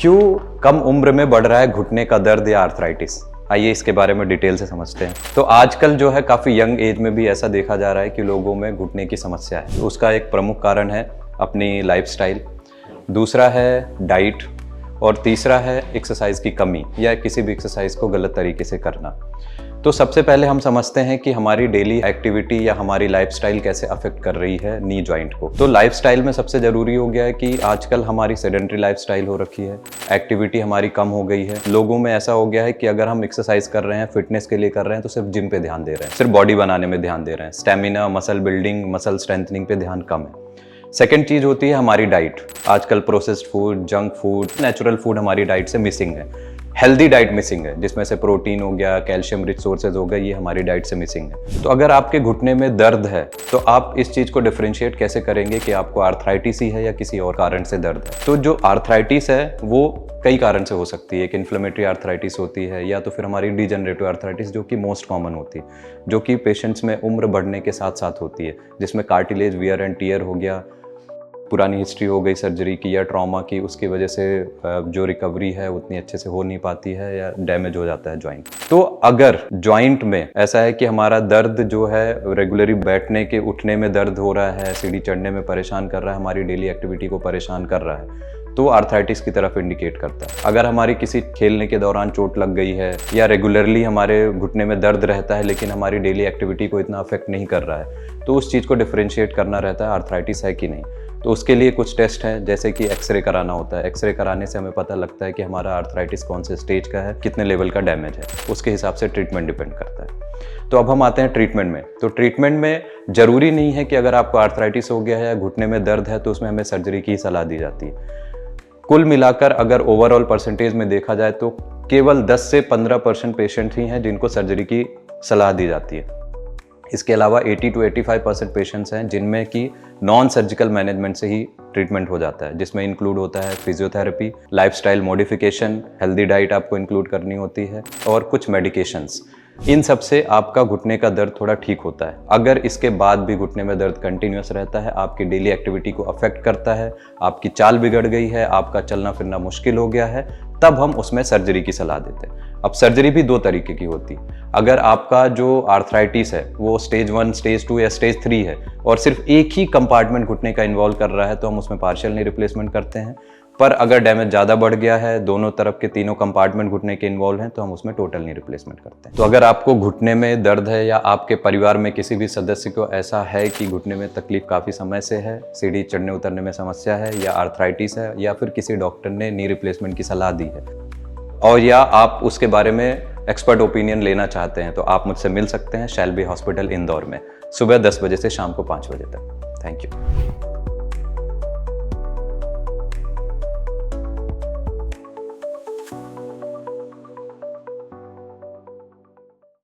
क्यों कम उम्र में बढ़ रहा है घुटने का दर्द या आर्थराइटिस? आइए इसके बारे में डिटेल से समझते हैं। तो आजकल जो है काफ़ी यंग एज में भी ऐसा देखा जा रहा है कि लोगों में घुटने की समस्या है। उसका एक प्रमुख कारण है अपनी लाइफस्टाइल, दूसरा है डाइट और तीसरा है एक्सरसाइज की कमी या किसी भी एक्सरसाइज को गलत तरीके से करना। तो सबसे पहले हम समझते हैं कि हमारी डेली एक्टिविटी या हमारी लाइफस्टाइल कैसे अफेक्ट कर रही है नी जॉइंट को। तो लाइफस्टाइल में सबसे ज़रूरी हो गया है कि आजकल हमारी सेडेंट्री लाइफस्टाइल हो रखी है, एक्टिविटी हमारी कम हो गई है। लोगों में ऐसा हो गया है कि अगर हम एक्सरसाइज कर रहे हैं, फिटनेस के लिए कर रहे हैं, तो सिर्फ जिम पे ध्यान दे रहे हैं, सिर्फ बॉडी बनाने में ध्यान दे रहे हैं, stamina, muscle building, muscle strengthening पे ध्यान कम है। सेकेंड चीज़ होती है हमारी डाइट। आजकल processed food, junk food, natural food हमारी डाइट से मिसिंग है। हेल्दी डाइट मिसिंग है, जिसमें से प्रोटीन हो गया, कैल्शियम रिच सोर्सेज हो गए, ये हमारी डाइट से मिसिंग है। तो अगर आपके घुटने में दर्द है तो आप इस चीज़ को डिफरेंशिएट कैसे करेंगे कि आपको आर्थराइटिस ही है या किसी और कारण से दर्द है? तो जो आर्थराइटिस है वो कई कारण से हो सकती है। एक इन्फ्लेमेटरी आर्थराइटिस होती है, या तो फिर हमारी डिजेनरेटिव आर्थराइटिस जो कि मोस्ट कॉमन होती है, जो कि पेशेंट्स में उम्र बढ़ने के साथ साथ होती है, जिसमें कार्टिलेज वियर एंड टियर हो गया, पुरानी हिस्ट्री हो गई सर्जरी की या ट्रॉमा की, उसकी वजह से जो रिकवरी है उतनी अच्छे से हो नहीं पाती है या डैमेज हो जाता है जॉइंट। तो अगर जॉइंट में ऐसा है कि हमारा दर्द जो है रेगुलरली बैठने के उठने में दर्द हो रहा है, सीढ़ी चढ़ने में परेशान कर रहा है, हमारी डेली एक्टिविटी को परेशान कर रहा है, तो आर्थराइटिस की तरफ इंडिकेट करता है। अगर हमारी किसी खेलने के दौरान चोट लग गई है या रेगुलरली हमारे घुटने में दर्द रहता है लेकिन हमारी डेली एक्टिविटी को इतना अफेक्ट नहीं कर रहा है, तो उस चीज़ को डिफरेंशिएट करना रहता है आर्थराइटिस है कि नहीं। तो उसके लिए कुछ टेस्ट हैं, जैसे कि एक्सरे कराना होता है। एक्सरे कराने से हमें पता लगता है कि हमारा आर्थराइटिस कौन से स्टेज का है, कितने लेवल का डैमेज है, उसके हिसाब से ट्रीटमेंट डिपेंड करता है। तो अब हम आते हैं ट्रीटमेंट में। तो ट्रीटमेंट में ज़रूरी नहीं है कि अगर आपको आर्थराइटिस हो गया है या घुटने में दर्द है तो उसमें हमें सर्जरी की सलाह दी जाती है। कुल मिलाकर अगर ओवरऑल परसेंटेज में देखा जाए तो केवल 10 से 15% पेशेंट ही हैं जिनको सर्जरी की सलाह दी जाती है। इसके अलावा 80 to 85% पेशेंट्स हैं जिनमें कि नॉन सर्जिकल मैनेजमेंट से ही ट्रीटमेंट हो जाता है, जिसमें इंक्लूड होता है physiotherapy, lifestyle modification, healthy diet आपको इंक्लूड करनी होती है और कुछ मेडिकेशंस। इन सब से आपका घुटने का दर्द थोड़ा ठीक होता है। अगर इसके बाद भी घुटने में दर्द कंटिन्यूस रहता है, आपकी डेली एक्टिविटी को अफेक्ट करता है, आपकी चाल बिगड़ गई है, आपका चलना फिरना मुश्किल हो गया है, तब हम उसमें सर्जरी की सलाह देते हैं। अब सर्जरी भी 2 तरीके की होती है। अगर आपका जो आर्थराइटिस है वो स्टेज 1, स्टेज 2 या स्टेज 3 है और सिर्फ एक ही कंपार्टमेंट घुटने का इन्वॉल्व कर रहा है तो हम उसमें पार्शियल नी रिप्लेसमेंट करते हैं। पर अगर डैमेज ज़्यादा बढ़ गया है, दोनों तरफ के तीनों कंपार्टमेंट घुटने के इन्वॉल्व हैं, तो हम उसमें टोटल नी रिप्लेसमेंट करते हैं। तो अगर आपको घुटने में दर्द है या आपके परिवार में किसी भी सदस्य को ऐसा है कि घुटने में तकलीफ काफ़ी समय से है, सीढ़ी चढ़ने उतरने में समस्या है या आर्थराइटिस है या फिर किसी डॉक्टर ने नी रिप्लेसमेंट की सलाह दी है और या आप उसके बारे में एक्सपर्ट ओपिनियन लेना चाहते हैं, तो आप मुझसे मिल सकते हैं शैल्बी हॉस्पिटल इंदौर में सुबह 10 बजे से शाम को 5 बजे तक। Thank you.